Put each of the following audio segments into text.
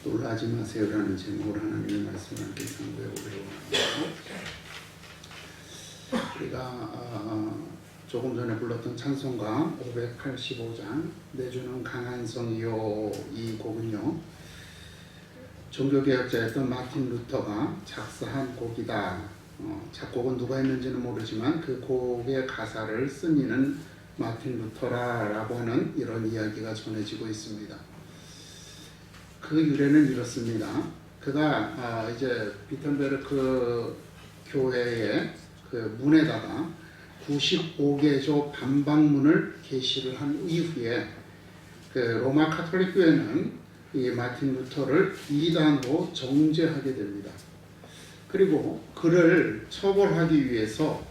놀라지 마세요라는 제목으로 하나님의 말씀을 함께 상고해보려고 합니다. 우리가 조금 전에 불렀던 찬송가 585장 내주는 강한 성이요, 이 곡은요 종교개혁자였던 마틴 루터가 작사한 곡이다. 작곡은 누가 했는지는 모르지만 그 곡의 가사를 쓴 이는 마틴 루터라고 하는 이런 이야기가 전해지고 있습니다. 그 유래는 이렇습니다. 그가 이제 비텐베르크 교회의 그 문에다가 95개조 반박문을 게시를 한 이후에 그 로마 카톨릭 교회는 이 마틴 루터를 이단으로 정죄하게 됩니다. 그리고 그를 처벌하기 위해서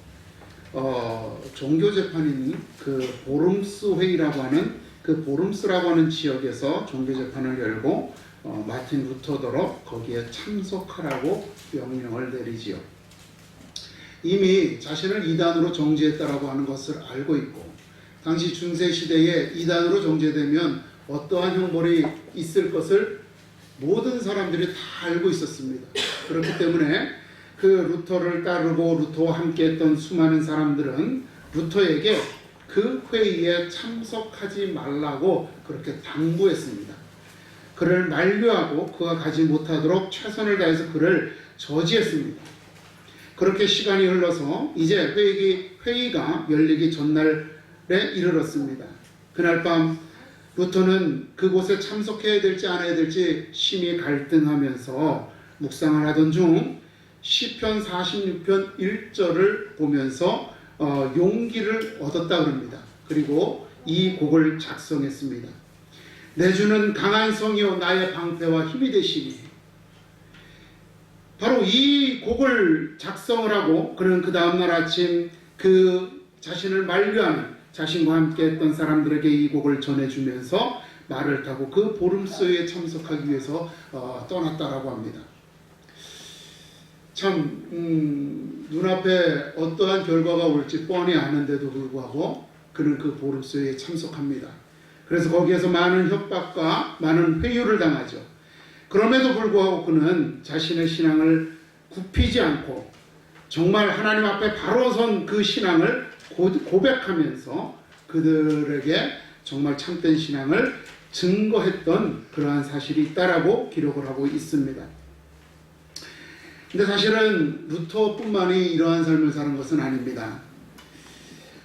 종교재판인 그 보름스 회의라고 하는 그 보름스라고 하는 지역에서 종교재판을 열고 마틴 루터더러 거기에 참석하라고 명령을 내리지요. 이미 자신을 이단으로 정죄했다라고 하는 것을 알고 있고, 당시 중세시대에 이단으로 정죄되면 어떠한 형벌이 있을 것을 모든 사람들이 다 알고 있었습니다. 그렇기 때문에 그 루터를 따르고 루터와 함께했던 수많은 사람들은 루터에게 그 회의에 참석하지 말라고 그렇게 당부했습니다. 그를 만류하고 그가 가지 못하도록 최선을 다해서 그를 저지했습니다. 그렇게 시간이 흘러서 이제 회의가 열리기 전날에 이르렀습니다. 그날 밤 루터는 그곳에 참석해야 될지 안 해야 될지 심히 갈등하면서 묵상을 하던 중 시편 46편 1절을 보면서 용기를 얻었다 그럽니다. 그리고 이 곡을 작성했습니다. 내주는 강한 성이요 나의 방패와 힘이 되시니. 바로 이 곡을 작성을 하고 그는 그 다음날 아침 그 자신을 만류하는 자신과 함께 했던 사람들에게 이 곡을 전해주면서 말을 타고 그 보름소에 참석하기 위해서 떠났다라고 합니다. 참 눈앞에 어떠한 결과가 올지 뻔히 아는데도 불구하고 그는 그 보름소에 참석합니다. 그래서 거기에서 많은 협박과 많은 회유를 당하죠. 그럼에도 불구하고 그는 자신의 신앙을 굽히지 않고 정말 하나님 앞에 바로 선 그 신앙을 고백하면서 그들에게 정말 참된 신앙을 증거했던 그러한 사실이 있다라고 기록을 하고 있습니다. 근데 사실은 루터뿐만이 이러한 삶을 사는 것은 아닙니다.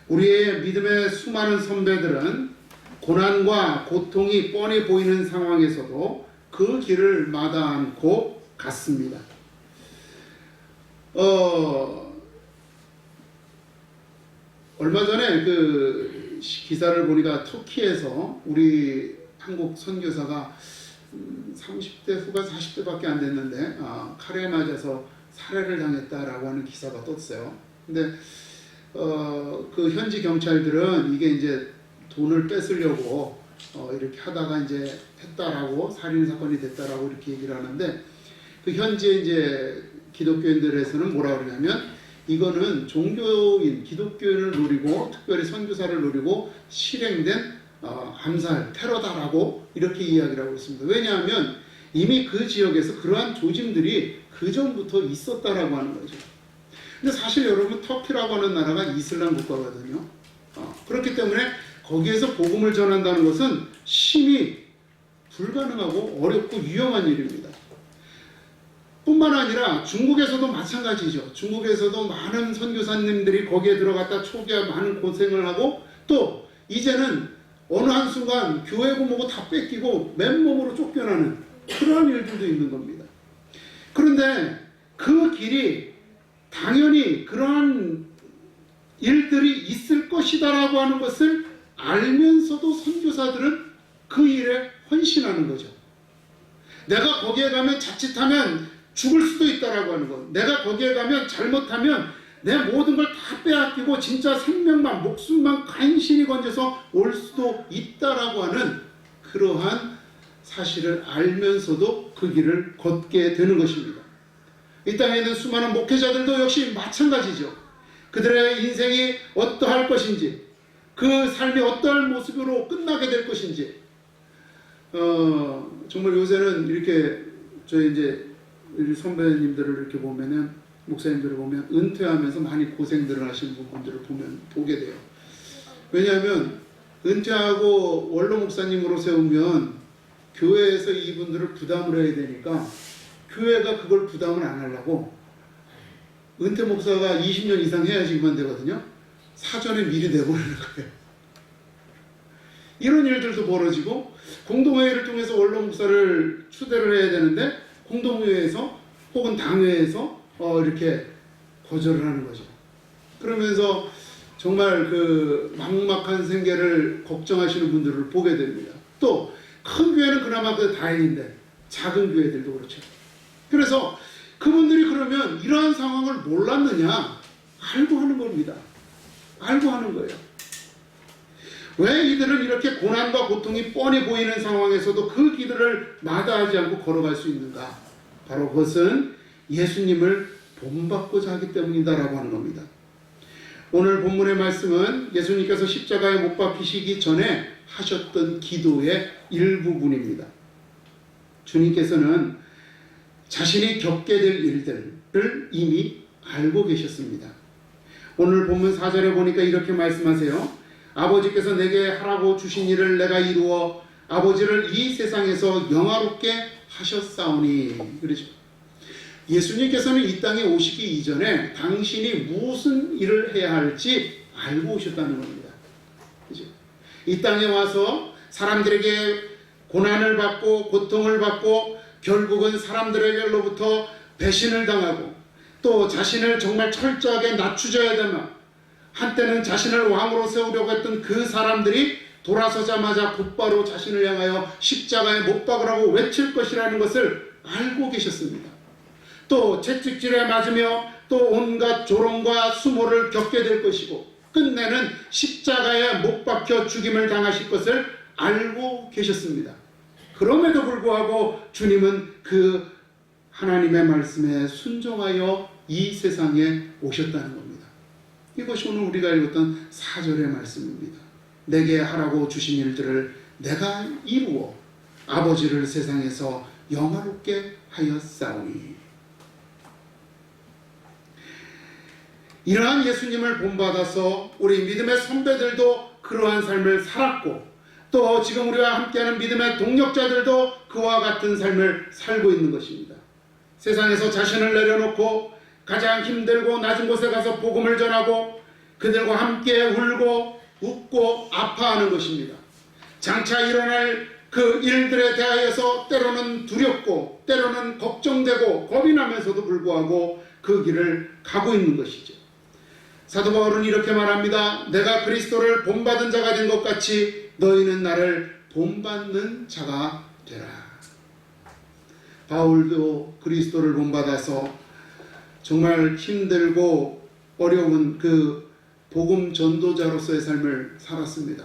우리의 믿음의 수많은 선배들은 고난과 고통이 뻔히 보이는 상황에서도 그 길을 마다 않고 갔습니다. 얼마 전에 그 기사를 보니까 터키에서 우리 한국 선교사가 30대 후반 40대밖에 안 됐는데 칼에 맞아서 살해를 당했다라고 하는 기사가 떴어요. 근데 그 현지 경찰들은 이게 이제 돈을 뺏으려고 이렇게 하다가 이제 했다라고 살인 사건이 됐다라고 이렇게 얘기를 하는데 그 현지의 이제 기독교인들에서는 뭐라 그러냐면 이거는 종교인 기독교인을 노리고 특별히 선교사를 노리고 실행된 암살 테러다라고 이렇게 이야기를 하고 있습니다. 왜냐하면 이미 그 지역에서 그러한 조짐들이 그 전부터 있었다라고 하는 거죠. 근데 사실 여러분 터키라고 하는 나라가 이슬람 국가거든요. 그렇기 때문에 거기에서 복음을 전한다는 것은 심히 불가능하고 어렵고 위험한 일입니다. 뿐만 아니라 중국에서도 마찬가지죠. 중국에서도 많은 선교사님들이 거기에 들어갔다 초기에 많은 고생을 하고 또 이제는 어느 한순간 교회고 뭐고 다 뺏기고 맨몸으로 쫓겨나는 그런 일들도 있는 겁니다. 그런데 그 길이 당연히 그러한 일들이 있을 것이다라고 하는 것을 알면서도 선교사들은 그 일에 헌신하는 거죠. 내가 거기에 가면 자칫하면 죽을 수도 있다라고 하는 것. 내가 거기에 가면 잘못하면 내 모든 걸 다 빼앗기고 진짜 생명만 목숨만 간신히 건져서 올 수도 있다라고 하는 그러한 사실을 알면서도 그 길을 걷게 되는 것입니다. 이 땅에 있는 수많은 목회자들도 역시 마찬가지죠. 그들의 인생이 어떠할 것인지 그 삶이 어떠한 모습으로 끝나게 될 것인지 정말 요새는 이렇게 저희 이제 우리 선배님들을 이렇게 보면은 목사님들을 보면 은퇴하면서 많이 고생들을 하시는 분들을 보게 돼요. 왜냐하면 은퇴하고 원로 목사님으로 세우면 교회에서 이분들을 부담을 해야 되니까 교회가 그걸 부담을 안 하려고 은퇴 목사가 20년 이상 해야지 그만 되거든요. 사전에 미리 내보내는 거예요. 이런 일들도 벌어지고 공동회의를 통해서 원로 목사를 추대를 해야 되는데 공동회의에서 혹은 당회에서 이렇게 거절을 하는 거죠. 그러면서 정말 그 막막한 생계를 걱정하시는 분들을 보게 됩니다. 또 큰 교회는 그나마 그 다행인데 작은 교회들도 그렇죠. 그래서 그분들이 그러면 이러한 상황을 몰랐느냐? 알고 하는 겁니다. 알고 하는 거예요. 왜 이들은 이렇게 고난과 고통이 뻔히 보이는 상황에서도 그 길을 마다하지 않고 걸어갈 수 있는가? 바로 그것은 예수님을 본받고자 하기 때문이다라고 하는 겁니다. 오늘 본문의 말씀은 예수님께서 십자가에 못 박히시기 전에 하셨던 기도의 일부분입니다. 주님께서는 자신이 겪게 될 일들을 이미 알고 계셨습니다. 오늘 본문 4절에 보니까 이렇게 말씀하세요. 아버지께서 내게 하라고 주신 일을 내가 이루어 아버지를 이 세상에서 영화롭게 하셨사오니. 그렇죠. 예수님께서는 이 땅에 오시기 이전에 당신이 무슨 일을 해야 할지 알고 오셨다는 겁니다. 그렇죠? 이 땅에 와서 사람들에게 고난을 받고 고통을 받고 결국은 사람들에게로부터 배신을 당하고 또 자신을 정말 철저하게 낮추어야 되면 한때는 자신을 왕으로 세우려고 했던 그 사람들이 돌아서자마자 곧바로 자신을 향하여 십자가에 못 박으라고 외칠 것이라는 것을 알고 계셨습니다. 또 채찍질에 맞으며 또 온갖 조롱과 수모를 겪게 될 것이고 끝내는 십자가에 못 박혀 죽임을 당하실 것을 알고 계셨습니다. 그럼에도 불구하고 주님은 그 하나님의 말씀에 순종하여 이 세상에 오셨다는 겁니다. 이것이 오늘 우리가 읽었던 4절의 말씀입니다. 내게 하라고 주신 일들을 내가 이루어 아버지를 세상에서 영화롭게 하였사오니. 이러한 예수님을 본받아서 우리 믿음의 선배들도 그러한 삶을 살았고 또 지금 우리와 함께하는 믿음의 동력자들도 그와 같은 삶을 살고 있는 것입니다. 세상에서 자신을 내려놓고 가장 힘들고 낮은 곳에 가서 복음을 전하고 그들과 함께 울고 웃고 아파하는 것입니다. 장차 일어날 그 일들에 대하여서 때로는 두렵고 때로는 걱정되고 겁이 나면서도 불구하고 그 길을 가고 있는 것이죠. 사도 바울은 이렇게 말합니다. 내가 그리스도를 본받은 자가 된 것 같이 너희는 나를 본받는 자가 되라. 바울도 그리스도를 본받아서 정말 힘들고 어려운 그 복음 전도자로서의 삶을 살았습니다.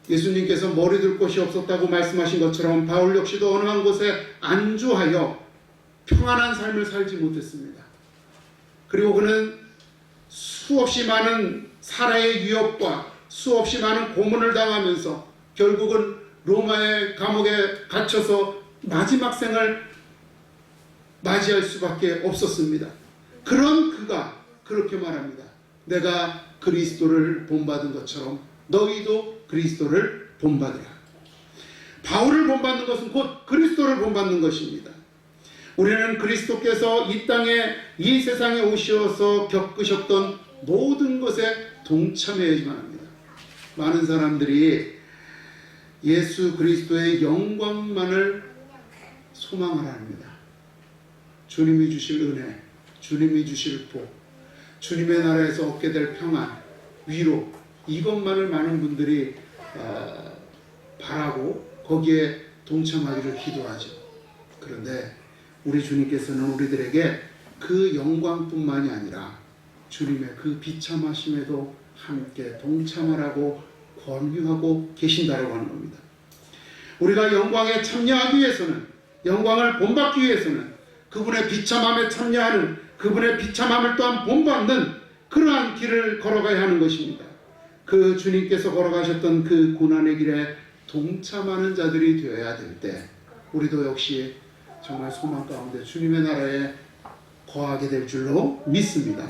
예수님께서 머리 둘 곳이 없었다고 말씀하신 것처럼 바울 역시도 어느 한 곳에 안주하여 평안한 삶을 살지 못했습니다. 그리고 그는 수없이 많은 살해의 위협과 수없이 많은 고문을 당하면서 결국은 로마의 감옥에 갇혀서 마지막 생을 맞이할 수밖에 없었습니다. 그런 그가 그렇게 말합니다. 내가 그리스도를 본받은 것처럼 너희도 그리스도를 본받으라. 바울을 본받는 것은 곧 그리스도를 본받는 것입니다. 우리는 그리스도께서 이 땅에 이 세상에 오셔서 겪으셨던 모든 것에 동참해야지만 합니다. 많은 사람들이 예수 그리스도의 영광만을 소망을 합니다. 주님이 주실 은혜, 주님이 주실 복, 주님의 나라에서 얻게 될 평안, 위로, 이것만을 많은 분들이 바라고 거기에 동참하기를 기도하죠. 그런데 우리 주님께서는 우리들에게 그 영광뿐만이 아니라 주님의 그 비참하심에도 함께 동참하라고 권유하고 계신다라고 하는 겁니다. 우리가 영광에 참여하기 위해서는, 영광을 본받기 위해서는 그분의 비참함에 참여하는, 그분의 비참함을 또한 본받는 그러한 길을 걸어가야 하는 것입니다. 그 주님께서 걸어가셨던 그 고난의 길에 동참하는 자들이 되어야 될 때 우리도 역시 정말 소망 가운데 주님의 나라에 거하게 될 줄로 믿습니다.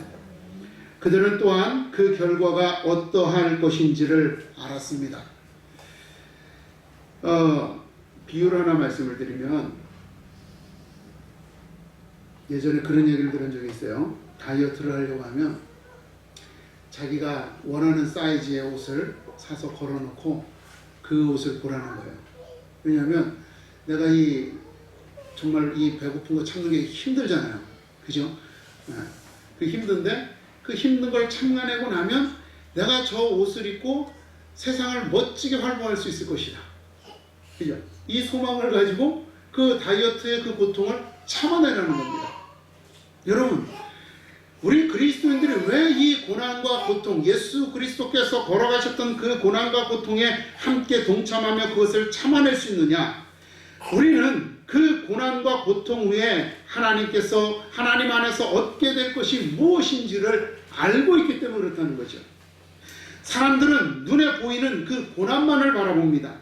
그들은 또한 그 결과가 어떠할 것인지를 알았습니다. 비유를 하나 말씀을 드리면, 예전에 그런 얘기를 들은 적이 있어요. 다이어트를 하려고 하면 자기가 원하는 사이즈의 옷을 사서 걸어놓고 그 옷을 보라는 거예요. 왜냐하면 내가 정말 이 배고픈 거 참는 게 힘들잖아요. 그죠? 그 힘든데 그 힘든 걸 참아내고 나면 내가 저 옷을 입고 세상을 멋지게 활보할 수 있을 것이다. 그죠? 이 소망을 가지고 그 다이어트의 그 고통을 참아내라는 겁니다. 여러분, 우리 그리스도인들이 왜 이 고난과 고통, 예수 그리스도께서 걸어가셨던 그 고난과 고통에 함께 동참하며 그것을 참아낼 수 있느냐? 우리는 그 고난과 고통 후에 하나님 안에서 얻게 될 것이 무엇인지를 알고 있기 때문에 그렇다는 거죠. 사람들은 눈에 보이는 그 고난만을 바라봅니다.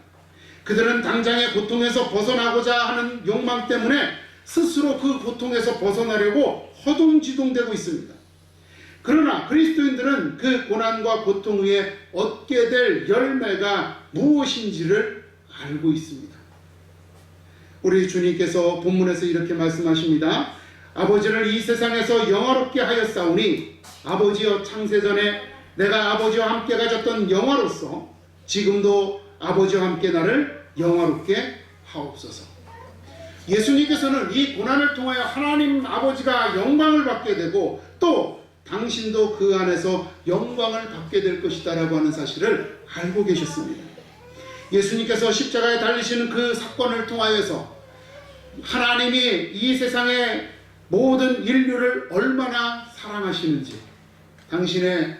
그들은 당장의 고통에서 벗어나고자 하는 욕망 때문에 스스로 그 고통에서 벗어나려고 허둥지둥대고 있습니다. 그러나 그리스도인들은 그 고난과 고통 후에 얻게 될 열매가 무엇인지를 알고 있습니다. 우리 주님께서 본문에서 이렇게 말씀하십니다. 아버지를 이 세상에서 영화롭게 하였사오니 아버지여 창세전에 내가 아버지와 함께 가졌던 영화로서 지금도 아버지와 함께 나를 영화롭게 하옵소서. 예수님께서는 이 고난을 통하여 하나님 아버지가 영광을 받게 되고 또 당신도 그 안에서 영광을 받게 될 것이다 라고 하는 사실을 알고 계셨습니다. 예수님께서 십자가에 달리시는 그 사건을 통하여서 하나님이 이 세상의 모든 인류를 얼마나 사랑하시는지, 당신의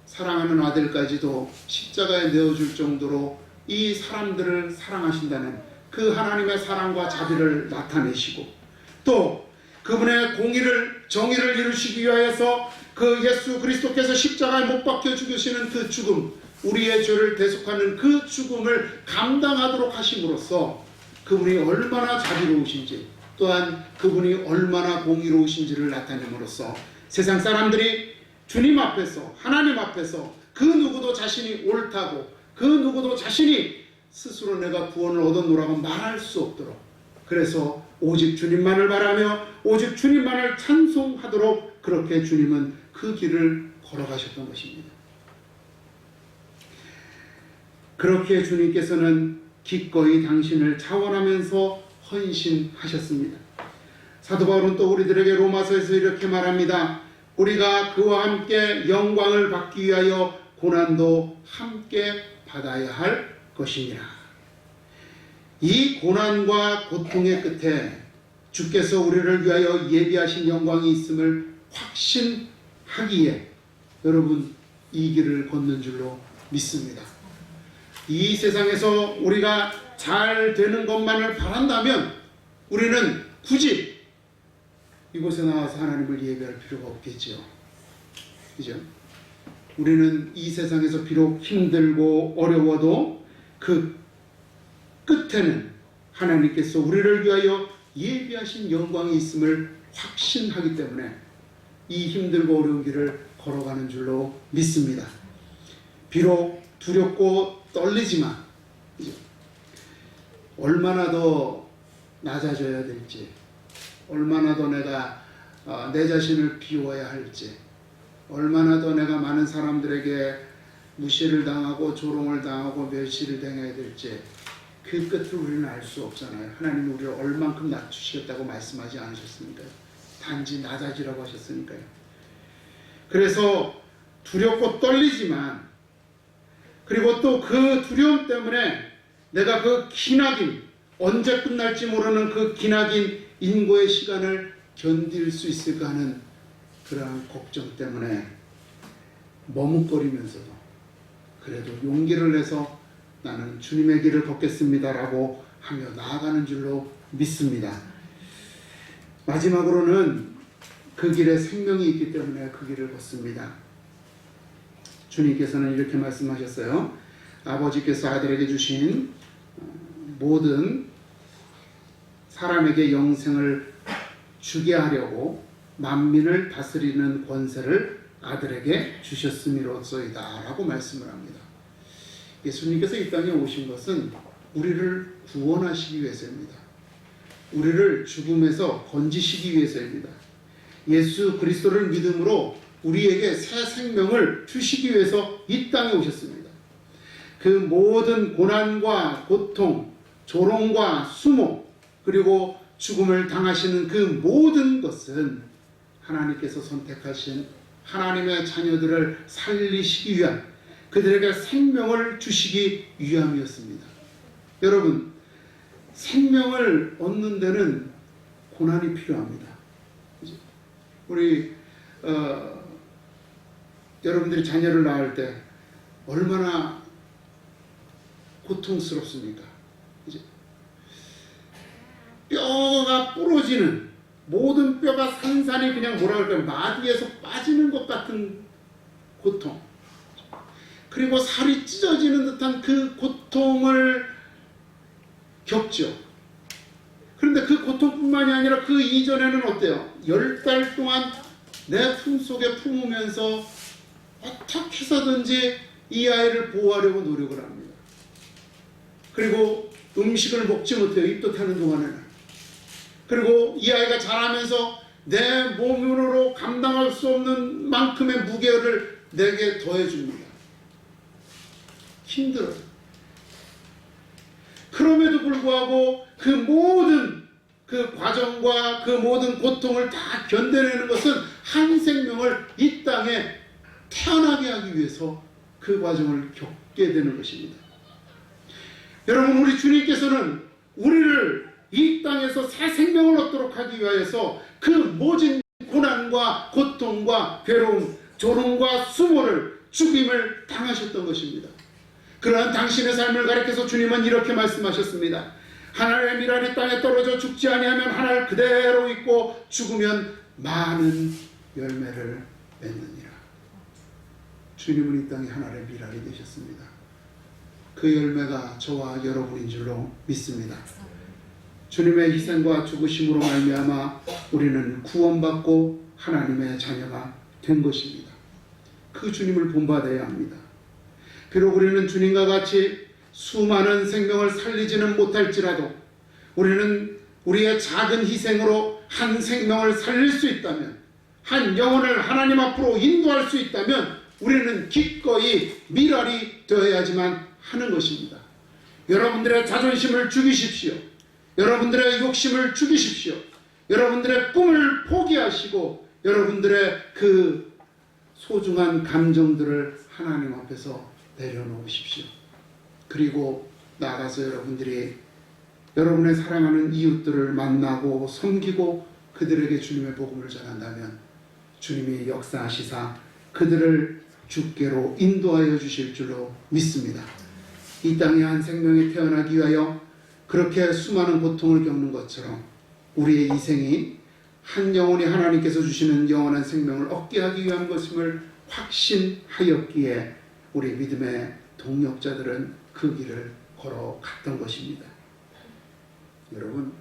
사랑하는 아들까지도 십자가에 내어줄 정도로 이 사람들을 사랑하신다는 그 하나님의 사랑과 자비를 나타내시고, 또 그분의 정의를 이루시기 위하여서 그 예수 그리스도께서 십자가에 못 박혀 죽으시는 그 죽음, 우리의 죄를 대속하는 그 죽음을 감당하도록 하심으로써 그분이 얼마나 자비로우신지, 또한 그분이 얼마나 공의로우신지를 나타냄으로써 세상 사람들이 주님 앞에서, 하나님 앞에서 그 누구도 자신이 옳다고, 그 누구도 자신이 스스로 내가 구원을 얻었노라고 말할 수 없도록, 그래서 오직 주님만을 바라며 오직 주님만을 찬송하도록 그렇게 주님은 그 길을 걸어가셨던 것입니다. 그렇게 주님께서는 기꺼이 당신을 자원하면서 헌신하셨습니다. 사도 바울은 또 우리들에게 로마서에서 이렇게 말합니다. 우리가 그와 함께 영광을 받기 위하여 고난도 함께 받아야 할 것이니라. 이 고난과 고통의 끝에 주께서 우리를 위하여 예비하신 영광이 있음을 확신하기에 여러분 이 길을 걷는 줄로 믿습니다. 이 세상에서 우리가 잘 되는 것만을 바란다면 우리는 굳이 이곳에 나와서 하나님을 예배할 필요가 없겠지요. 그죠? 우리는 이 세상에서 비록 힘들고 어려워도 그 끝에는 하나님께서 우리를 위하여 예비하신 영광이 있음을 확신하기 때문에 이 힘들고 어려운 길을 걸어가는 줄로 믿습니다. 비록 두렵고 떨리지만 얼마나 더 낮아져야 될지, 얼마나 더 내가 내 자신을 비워야 할지, 얼마나 더 내가 많은 사람들에게 무시를 당하고 조롱을 당하고 멸시를 당해야 될지 그 끝을 우리는 알 수 없잖아요. 하나님은 우리를 얼만큼 낮추시겠다고 말씀하지 않으셨습니까요? 단지 낮아지라고 하셨으니까요. 그래서 두렵고 떨리지만, 그리고 또 그 두려움 때문에 내가 그 기나긴, 언제 끝날지 모르는 그 기나긴 인고의 시간을 견딜 수 있을까 하는 그러한 걱정 때문에 머뭇거리면서도 그래도 용기를 내서 나는 주님의 길을 걷겠습니다라고 하며 나아가는 줄로 믿습니다. 마지막으로는 그 길에 생명이 있기 때문에 그 길을 걷습니다. 주님께서는 이렇게 말씀하셨어요. 아버지께서 아들에게 주신 모든 사람에게 영생을 주게 하려고 만민을 다스리는 권세를 아들에게 주셨음이로소이다 라고 말씀을 합니다. 예수님께서 이 땅에 오신 것은 우리를 구원하시기 위해서입니다. 우리를 죽음에서 건지시기 위해서입니다. 예수 그리스도를 믿음으로 우리에게 새 생명을 주시기 위해서 이 땅에 오셨습니다. 그 모든 고난과 고통, 조롱과 수모, 그리고 죽음을 당하시는 그 모든 것은 하나님께서 선택하신 하나님의 자녀들을 살리시기 위한, 그들에게 생명을 주시기 위함이었습니다. 여러분, 생명을 얻는 데는 고난이 필요합니다. 우리 여러분들이 자녀를 낳을 때 얼마나 고통스럽습니까? 이제 뼈가 부러지는, 모든 뼈가 산산이 그냥 뭐라 그럴까요? 마디에서 빠지는 것 같은 고통, 그리고 살이 찢어지는 듯한 그 고통을 겪죠. 그런데 그 고통뿐만이 아니라 그 이전에는 어때요? 10달 동안 내 품속에 품으면서 어떻게 해서든지 이 아이를 보호하려고 노력을 합니다. 그리고 음식을 먹지 못해요. 입도 타는 동안에는. 그리고 이 아이가 자라면서 내 몸으로 감당할 수 없는 만큼의 무게를 내게 더해줍니다. 힘들어요. 그럼에도 불구하고 그 모든 그 과정과 그 모든 고통을 다 견뎌내는 것은 한 생명을 이 땅에 태어나게 하기 위해서 그 과정을 겪게 되는 것입니다. 여러분, 우리 주님께서는 우리를 이 땅에서 새 생명을 얻도록 하기 위하여서 그 모진 고난과 고통과 괴로움, 조롱과 수모를, 죽임을 당하셨던 것입니다. 그러한 당신의 삶을 가리켜서 주님은 이렇게 말씀하셨습니다. 하나의 밀알이 땅에 떨어져 죽지 아니하면 하나를 그대로 있고 죽으면 많은 열매를 맺느니라. 주님은 이 땅에 하나의 밀알이 되셨습니다. 그 열매가 저와 여러분인 줄로 믿습니다. 주님의 희생과 죽으심으로 말미암아 우리는 구원받고 하나님의 자녀가 된 것입니다. 그 주님을 본받아야 합니다. 비록 우리는 주님과 같이 수많은 생명을 살리지는 못할지라도 우리는 우리의 작은 희생으로 한 생명을 살릴 수 있다면, 한 영혼을 하나님 앞으로 인도할 수 있다면 우리는 기꺼이 밀알이 되어야지만 하는 것입니다. 여러분들의 자존심을 죽이십시오. 여러분들의 욕심을 죽이십시오. 여러분들의 꿈을 포기하시고 여러분들의 그 소중한 감정들을 하나님 앞에서 내려놓으십시오. 그리고 나가서 여러분들이 여러분의 사랑하는 이웃들을 만나고 섬기고 그들에게 주님의 복음을 전한다면 주님이 역사하시사 그들을 주께로 인도하여 주실 줄로 믿습니다. 이 땅에 한 생명이 태어나기 위하여 그렇게 수많은 고통을 겪는 것처럼 우리의 희생이 한 영혼이 하나님께서 주시는 영원한 생명을 얻게 하기 위한 것임을 확신하였기에 우리 믿음의 동력자들은 그 길을 걸어갔던 것입니다. 여러분,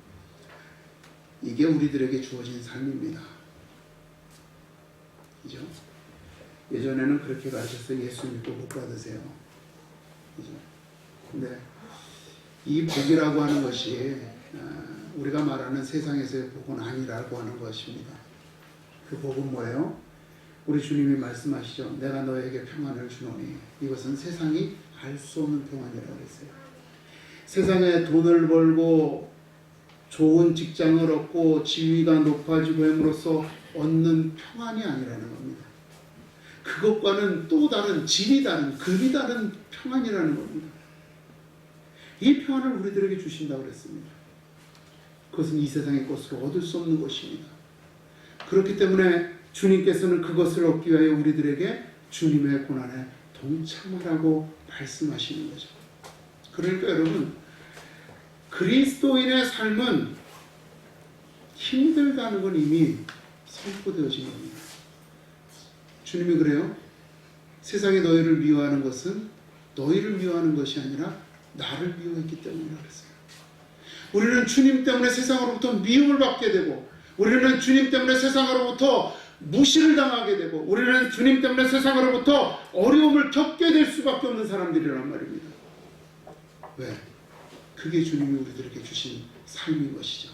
이게 우리들에게 주어진 삶입니다. 그죠? 예전에는 그렇게 가르쳤어요. 예수 믿고 복 받으세요. 그죠? 근데 이 복이라고 하는 것이 우리가 말하는 세상에서의 복은 아니라고 하는 것입니다. 그 복은 뭐예요? 우리 주님이 말씀하시죠. 내가 너에게 평안을 주노니 이것은 세상이 알 수 없는 평안이라고 했어요. 세상에 돈을 벌고 좋은 직장을 얻고 지위가 높아지고 함으로써 얻는 평안이 아니라는 겁니다. 그것과는 또 다른, 질이 다른, 급이 다른 평안이라는 겁니다. 이 평안을 우리들에게 주신다고 그랬습니다. 그것은 이 세상의 것으로 얻을 수 없는 것입니다. 그렇기 때문에 주님께서는 그것을 얻기 위하여 우리들에게 주님의 고난에 동참하라고 말씀하시는 거죠. 그러니까 여러분, 그리스도인의 삶은 힘들다는 건 이미 선포되어진 겁니다. 주님이 그래요. 세상이 너희를 미워하는 것은 너희를 미워하는 것이 아니라 나를 미워했기 때문이라고 그랬어요. 우리는 주님 때문에 세상으로부터 미움을 받게 되고, 우리는 주님 때문에 세상으로부터 무시를 당하게 되고, 우리는 주님 때문에 세상으로부터 어려움을 겪게 될 수밖에 없는 사람들이란 말입니다. 왜? 그게 주님이 우리들에게 주신 삶인 것이죠.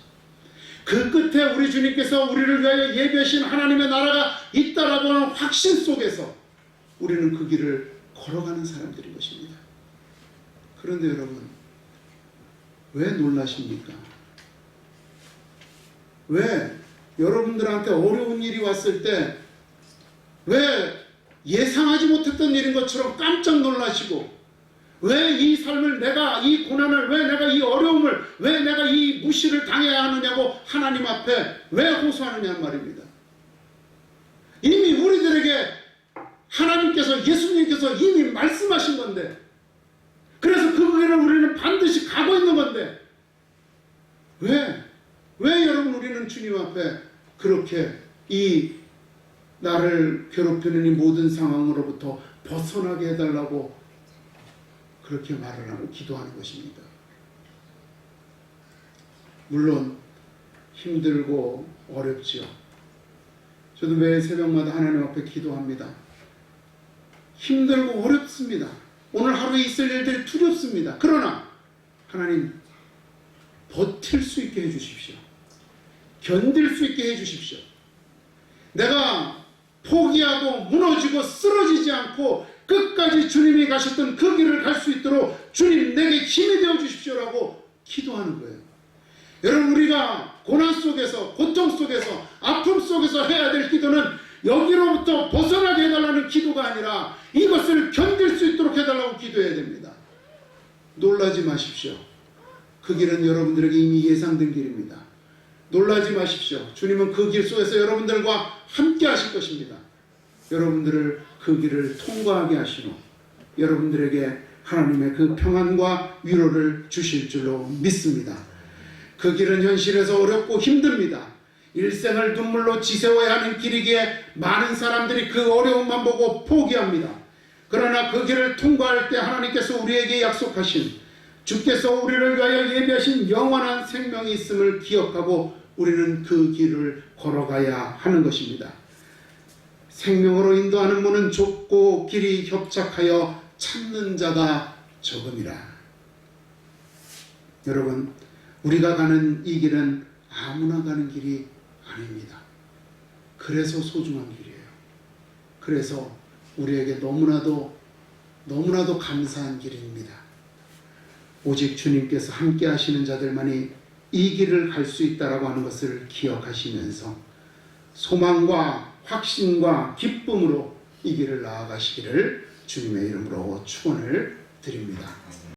그 끝에 우리 주님께서 우리를 위하여 예비하신 하나님의 나라가 있다라고 하는 확신 속에서 우리는 그 길을 걸어가는 사람들인 것입니다. 그런데 여러분, 왜 놀라십니까? 왜 여러분들한테 어려운 일이 왔을 때 왜 예상하지 못했던 일인 것처럼 깜짝 놀라시고, 왜 이 삶을 내가, 이 고난을, 왜 내가 이 어려움을, 왜 내가 이 무시를 당해야 하느냐고 하나님 앞에 왜 호소하느냐 말입니다. 이미 우리들에게 하나님께서, 예수님께서 이미 말씀하신 건데, 그래서 그 길을 우리는 반드시 가고 있는 건데, 왜 여러분 우리는 주님 앞에 그렇게 이 나를 괴롭히는 이 모든 상황으로부터 벗어나게 해달라고 그렇게 말을 하고 기도하는 것입니다. 물론 힘들고 어렵지요. 저도 매 새벽마다 하나님 앞에 기도합니다. 힘들고 어렵습니다. 오늘 하루에 있을 일들이 두렵습니다. 그러나 하나님, 버틸 수 있게 해주십시오. 견딜 수 있게 해주십시오. 내가 포기하고 무너지고 쓰러지지 않고 끝까지 주님이 가셨던 그 길을 갈 수 있도록 주님 내게 힘이 되어 주십시오라고 기도하는 거예요. 여러분, 우리가 고난 속에서, 고통 속에서, 아픔 속에서 해야 될 기도는 여기로부터 벗어나게 해달라는 기도가 아니라 이것을 견딜 수 있도록 해달라고 기도해야 됩니다. 놀라지 마십시오. 그 길은 여러분들에게 이미 예상된 길입니다. 놀라지 마십시오. 주님은 그 길 속에서 여러분들과 함께 하실 것입니다. 여러분들을 그 길을 통과하게 하시고 여러분들에게 하나님의 그 평안과 위로를 주실 줄로 믿습니다. 그 길은 현실에서 어렵고 힘듭니다. 일생을 눈물로 지새워야 하는 길이기에 많은 사람들이 그 어려움만 보고 포기합니다. 그러나 그 길을 통과할 때 하나님께서 우리에게 약속하신, 주께서 우리를 위하여 예비하신 영원한 생명이 있음을 기억하고 우리는 그 길을 걸어가야 하는 것입니다. 생명으로 인도하는 문은 좁고 길이 협착하여 찾는 자가 적음이라. 여러분, 우리가 가는 이 길은 아무나 가는 길이 아닙니다. 그래서 소중한 길이에요. 그래서 우리에게 너무나도 감사한 길입니다. 오직 주님께서 함께 하시는 자들만이 이 길을 갈 수 있다라고 하는 것을 기억하시면서 소망과 확신과 기쁨으로 이 길을 나아가시기를 주님의 이름으로 축원을 드립니다.